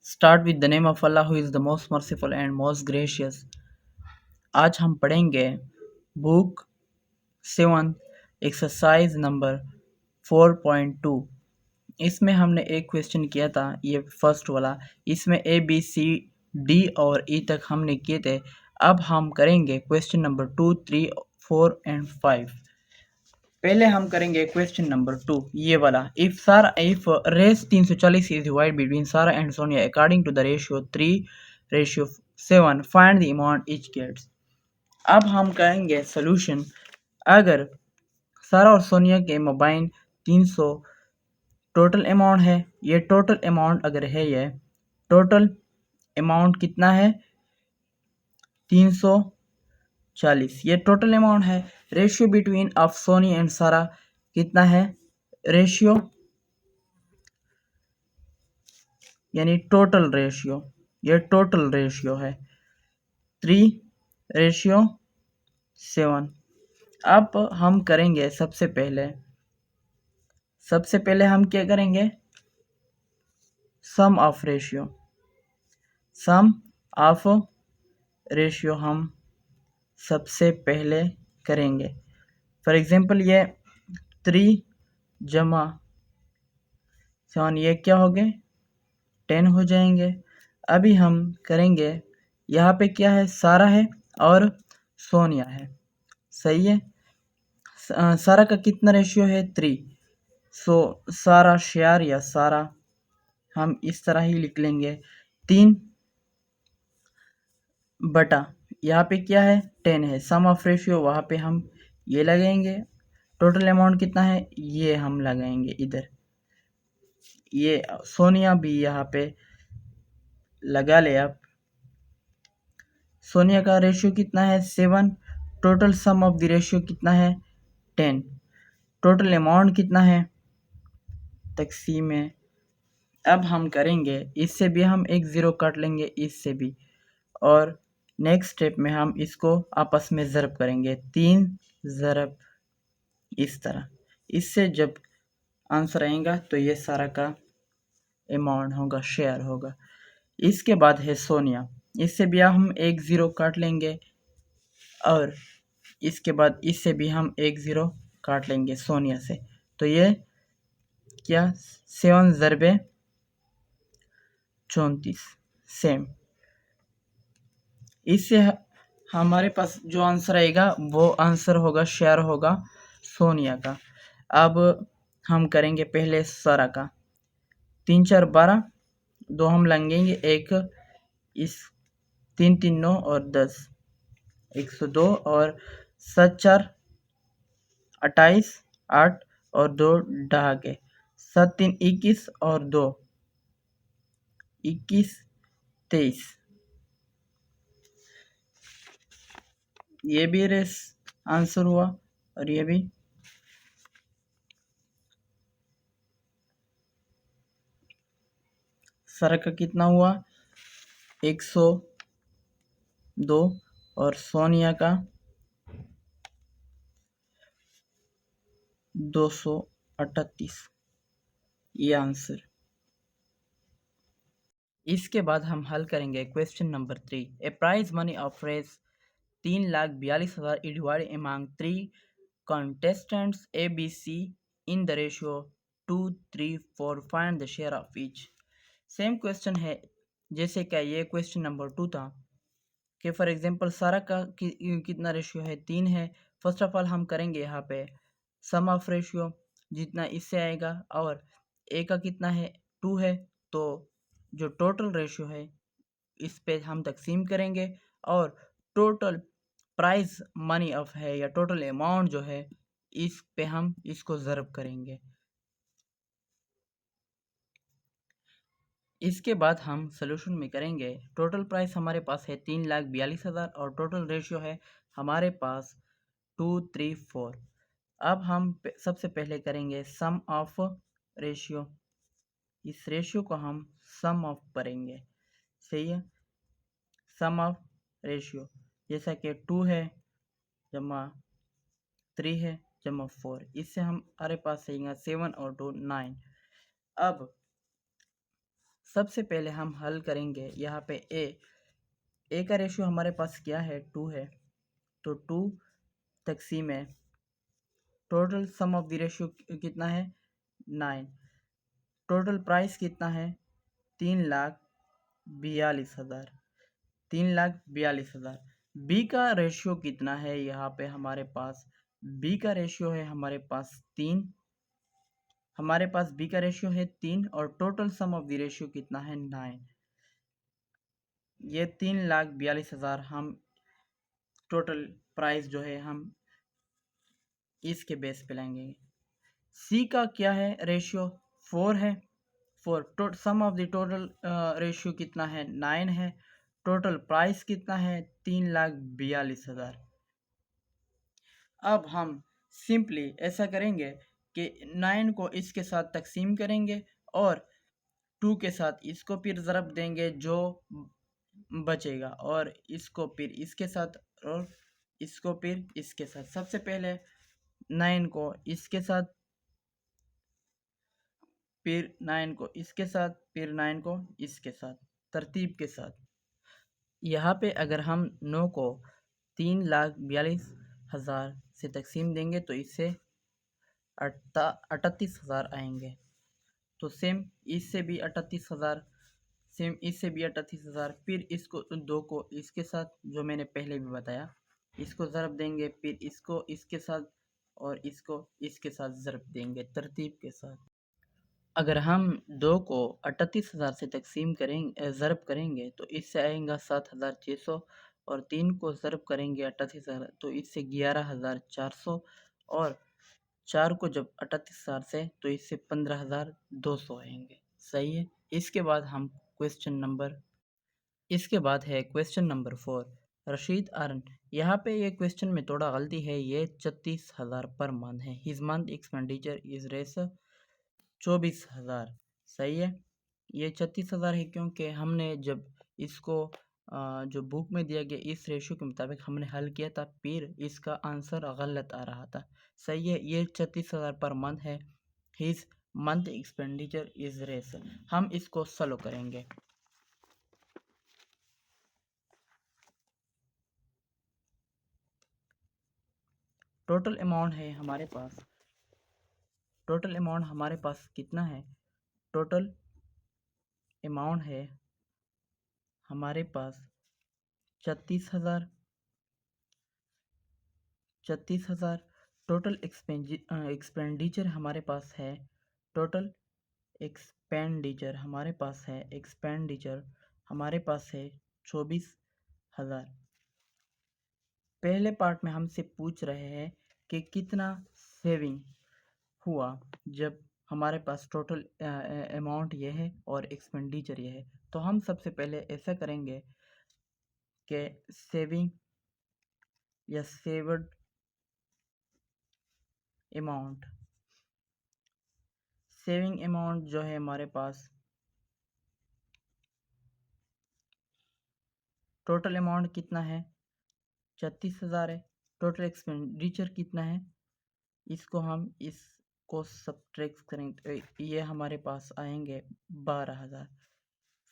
Start with the name of Allah who is the most merciful and most gracious. आज हम पढ़ेंगे book 7 exercise number 4.2। इसमें हमने एक क्वेश्चन किया था, ये फर्स्ट वाला। इसमें ए बी सी डी और ई तक हमने किए थे। अब हम करेंगे क्वेश्चन नंबर 2, 3, 4 एंड 5। पहले हम करेंगे क्वेश्चन नंबर 2, ये वाला। If Rs 340 is divide between Sara and Sonia according to the ratio 3:7, find the amount each gets. अब हम करेंगे सोल्यूशन। अगर सारा और सोनिया के मोबाइल 300 टोटल अमाउंट है, ये टोटल अमाउंट अगर है, ये टोटल अमाउंट कितना है 340, ये टोटल अमाउंट है। Ratio between of Soni and सारा कितना है, रेशियो यानी टोटल रेशियो, ये टोटल रेशियो है 3:7। अब हम करेंगे सबसे पहले हम क्या करेंगे, सम ऑफ रेशियो हम सबसे पहले करेंगे। फॉर एग्जांपल ये 3 जमा 7, ये क्या हो गए 10 हो जाएंगे। अभी हम करेंगे, यहाँ पे क्या है, सारा है और सोनिया है, सही है। सारा का कितना रेशियो है 3, सो सारा शेयर या सारा हम इस तरह ही लिख लेंगे 3 बटा यहाँ पे क्या है 10 है। सम ऑफ रेशियो वहाँ पे हम ये लगाएंगे। टोटल अमाउंट कितना है ये हम लगाएंगे इधर। ये सोनिया भी यहाँ पे लगा ले। आप सोनिया का रेशियो कितना है 7, total sum of the ratio कितना है 10, टोटल अमाउंट कितना है तकसीम है। अब हम करेंगे, इससे भी हम एक ज़ीरो काट लेंगे, इससे भी, और नेक्स्ट स्टेप में हम इसको आपस में ज़रब करेंगे 3 ज़रब इस तरह। इससे जब आंसर आएगा तो ये सारा का अमाउंट होगा, शेयर होगा। इसके बाद है सोनिया, इससे भी हम एक ज़ीरो काट लेंगे और इसके बाद इससे भी हम एक ज़ीरो काट लेंगे सोनिया से। तो ये क्या 7 ज़रबे 34 सेम। इससे हमारे पास जो आंसर आएगा वो आंसर होगा, शेयर होगा सोनिया का। अब हम करेंगे पहले सारा का। 3 4 12, 2 हम लगेंगे, एक इस 3 3 9 और 10 102, और 7 4 28 8 और 2 डहाके 7 3 21 और 2 21 23। ये भी रेस आंसर हुआ और ये भी। सारा का कितना हुआ 102 और सोनिया का 238, ये आंसर। इसके बाद हम हल करेंगे question number 3। A prize money of Rs 3,42,000 divide among 3 contestants A, B, C in the ratio 2, 3, 4, find the share of each। Same question है जैसे क्या ये क्वेश्चन नंबर 2 था कि फॉर एग्जांपल सारा का कितना रेशियो है 3 है। फर्स्ट ऑफ ऑल हम करेंगे यहाँ पे सम ऑफ रेशियो, जितना इससे आएगा, और ए का कितना है 2 है, तो जो टोटल रेशियो है इस पे हम तकसीम करेंगे, और टोटल प्राइस मनी ऑफ है या टोटल अमाउंट जो है इस पे हम इसको ज़रब करेंगे। इसके बाद हम सोल्यूशन में करेंगे, टोटल प्राइस हमारे पास है 3,42,000 और टोटल रेशियो है हमारे पास 2, 3, 4। अब हम सबसे पहले करेंगे सम ऑफ रेशियो। इस रेशियो को हम सम ऑफ करेंगे, सही है। सम ऑफ रेशियो जैसा कि 2 है जमा 3 है जमा 4, इससे हमारे पास आएगा 7 और 2 9। अब सबसे पहले हम हल करेंगे यहाँ पे ए का रेशियो हमारे पास क्या है, 2 है, तो 2 तकसीम है total sum of the ratio कितना है, 9। टोटल प्राइस कितना है, 3,42,000, 3,42,000। बी का रेशियो कितना है यहाँ पे हमारे पास, बी का रेशियो है हमारे पास 3, हमारे पास बी का रेशियो है 3 और total sum of the ratio कितना है, 9। ये 3,42,000 हम टोटल प्राइस जो है हम इसके बेस पे लेंगे। सी का क्या है रेशियो, 4 है, 4 सम ऑफ द टोटल रेशियो कितना है, 9 है, टोटल प्राइस कितना है, 3,42,000। अब हम सिंपली ऐसा करेंगे कि 9 को इसके साथ तकसीम करेंगे और 2 के साथ इसको फिर ज़रब देंगे जो बचेगा, और इसको फिर इसके साथ और इसको फिर इसके साथ। सबसे पहले 9 को इसके साथ, फिर 9 को इसके साथ, फिर 9 को इसके साथ, तरतीब के साथ। यहाँ पे अगर हम 9 को 3,42,000 से तकसीम देंगे तो इससे 38,000 आएंगे। तो सेम इससे भी 38,000, सेम इससे भी 38,000, फिर इसको 2 को इसके साथ जो मैंने पहले भी बताया इसको ज़रब देंगे, फिर इसको इसके साथ और इसको इसके साथ ज़रब देंगे तरतीब के साथ। अगर हम 2 को 38,000 से तकसीम करेंगे, ज़रब करेंगे तो इससे आएगा 7,600, और 3 को ज़रब करेंगे 38,000 तो इससे 11,400, और 4 को जब 38,000 से तो इससे 15,200 आएंगे। सही है। इसके बाद है क्वेश्चन नंबर 4, रशीद अर्न। यहाँ पे ये क्वेश्चन में थोड़ा गलती है, ये 36,000 पर मंथ है। His month expenditure is Rs 24,000। सही है। ये 36,000 है क्योंकि हमने जब इसको जो बुक में दिया गया इस रेशियो के मुताबिक हमने हल किया था, फिर इसका आंसर गलत आ रहा था। सही है। ये 36,000 पर मंथ है। His month expenditure is Rs. हम इसको सॉल्व करेंगे। टोटल अमाउंट है हमारे पास, टोटल अमाउंट हमारे पास कितना है, टोटल अमाउंट है हमारे पास 36,000, 36,000। टोटल एक्सपेंडिचर हमारे पास है, टोटल एक्सपेंडिचर हमारे पास है, एक्सपेंडिचर हमारे पास है 24,000। पहले पार्ट में हमसे पूछ रहे हैं कि कितना सेविंग हुआ जब हमारे पास टोटल अमाउंट ये है और एक्सपेंडिचर ये है। तो हम सबसे पहले ऐसा करेंगे कि सेविंग या सेवर्ड अमाउंट, सेविंग अमाउंट जो है हमारे पास, टोटल अमाउंट कितना है, 36,000 है। टोटल एक्सपेंडिचर कितना है, इसको हम इसको सब्ट्रैक्ट करेंगे तो ये हमारे पास आएंगे 12,000।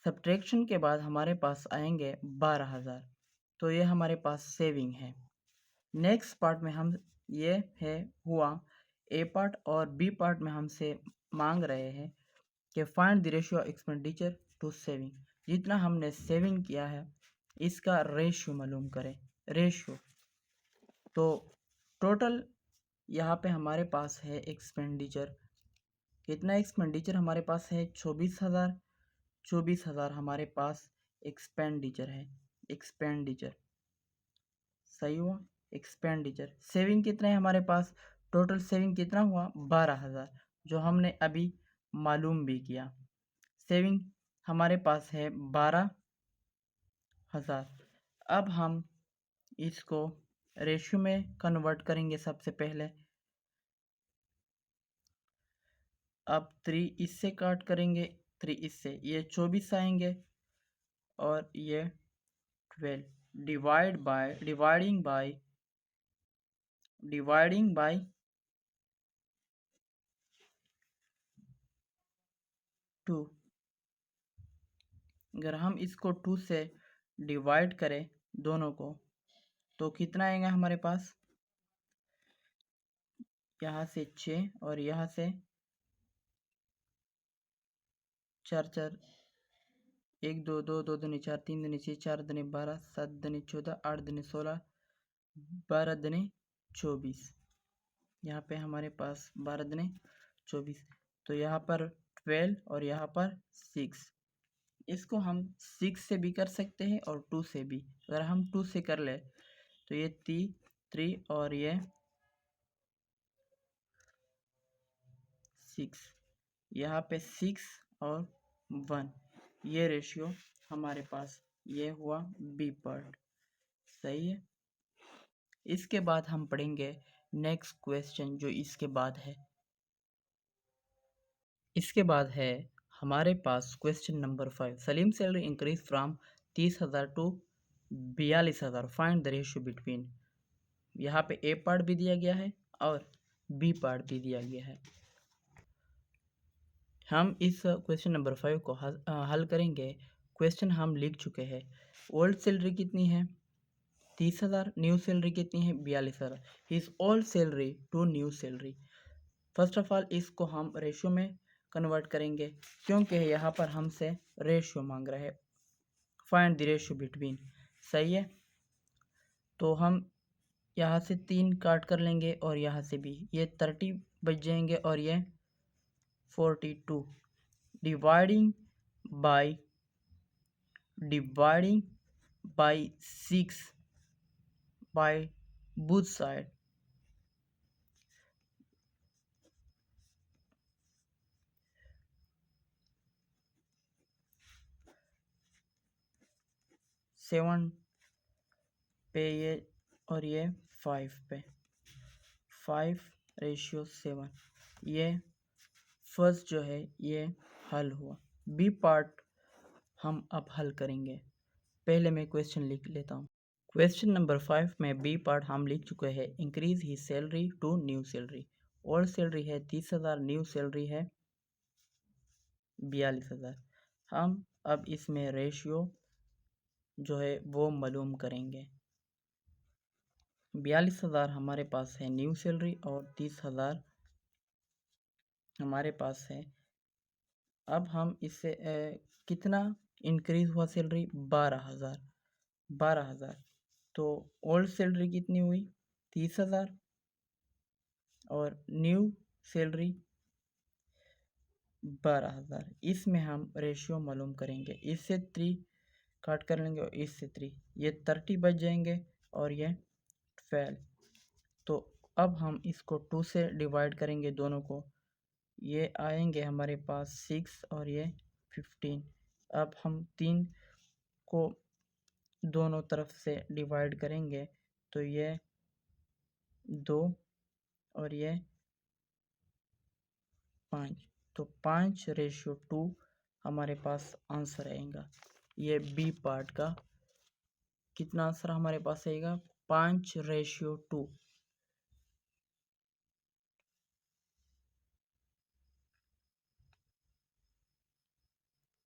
सब्ट्रैक्शन के बाद हमारे पास आएंगे 12,000, तो ये हमारे पास सेविंग है। नेक्स्ट पार्ट में हम ये है हुआ ए पार्ट, और बी पार्ट में हमसे मांग रहे हैं कि find the ratio expenditure to saving. जितना हमने सेविंग किया है इसका रेशियो मालूम करें। रेशियो तो टोटल यहाँ पे हमारे पास है एक्सपेंडिचर, कितना एक्सपेंडिचर हमारे पास है, 24,000, 24,000 हमारे पास एक्सपेंडिचर है, एक्सपेंडिचर। सही हुआ। एक्सपेंडिचर। सेविंग कितना है हमारे पास, टोटल सेविंग कितना हुआ, 12,000, जो हमने अभी मालूम भी किया। सेविंग हमारे पास है 12,000। अब हम इसको रेशियो में कन्वर्ट करेंगे सबसे पहले। अब 3 इससे काट करेंगे, 3 इससे, ये 24 आएंगे, और ये 12 डिवाइडिंग बाय 2। अगर हम इसको 2 से डिवाइड करें दोनों को तो कितना आएगा हमारे पास, यहाँ से 6 और यहाँ से 4 4, 1 2 2 2 दूनी 4 3 दूनी 6 4 दूनी 12 7 दूनी 14 8 दूनी 16 12 दूनी 24। यहाँ पे हमारे पास 12 दूनी 24, तो यहाँ पर 12 और यहाँ पर 6। इसको हम 6 से भी कर सकते हैं और 2 से भी। अगर हम 2 से कर ले तो ये 3 और ये 6, यहाँ पे 6 और 1, ये रेशियो हमारे पास ये हुआ बी पार्ट। सही है। इसके बाद हम पढ़ेंगे नेक्स्ट क्वेश्चन जो इसके बाद है। इसके बाद है हमारे पास question number 5। Salim salary increase from 30,000 to 42,000, find the ratio between. यहाँ पे ए पार्ट भी दिया गया है और बी पार्ट भी दिया गया है। हम इस क्वेश्चन नंबर 5 को हल करेंगे। क्वेश्चन हम लिख चुके हैं। ओल्ड सैलरी कितनी है 30,000, न्यू सैलरी कितनी है 42,000। His old salary to new salary. First of all इसको हम रेशियो में कन्वर्ट करेंगे क्योंकि यहाँ पर हमसे रेशियो मांग रहा है। Find the ratio between. सही है। तो हम यहाँ से 3 काट कर लेंगे और यहाँ से भी ये 30 बच जाएंगे और ये 42 dividing by 6 by both side. Seven पे ये और ये 5 पे 5:7। ये फर्स्ट जो है ये हल हुआ। बी पार्ट हम अब हल करेंगे। पहले मैं क्वेश्चन लिख लेता हूँ। क्वेश्चन नंबर 5 में बी पार्ट हम लिख चुके हैं। Increase he salary to new salary. Old salary है 30,000, न्यू सैलरी है 42,000। हम अब इसमें रेशियो जो है वो मालूम करेंगे। 42,000 हमारे पास है न्यू सैलरी और 30,000 हमारे पास है। अब हम इससे कितना इंक्रीज हुआ सैलरी 12,000। तो ओल्ड सैलरी कितनी हुई 30,000 और न्यू सैलरी 12,000। इसमें हम रेशियो मालूम करेंगे। इससे 3 काट कर लेंगे और इससे 3, ये 30 बच जाएंगे और ये 12। तो अब हम इसको 2 से डिवाइड करेंगे दोनों को। ये आएंगे हमारे पास 6 और ये 15। अब हम 3 को दोनों तरफ से डिवाइड करेंगे तो ये 2 और ये 5, तो 5:2 हमारे पास आंसर आएगा। ये बी पार्ट का कितना आंसर हमारे पास आएगा 5:2।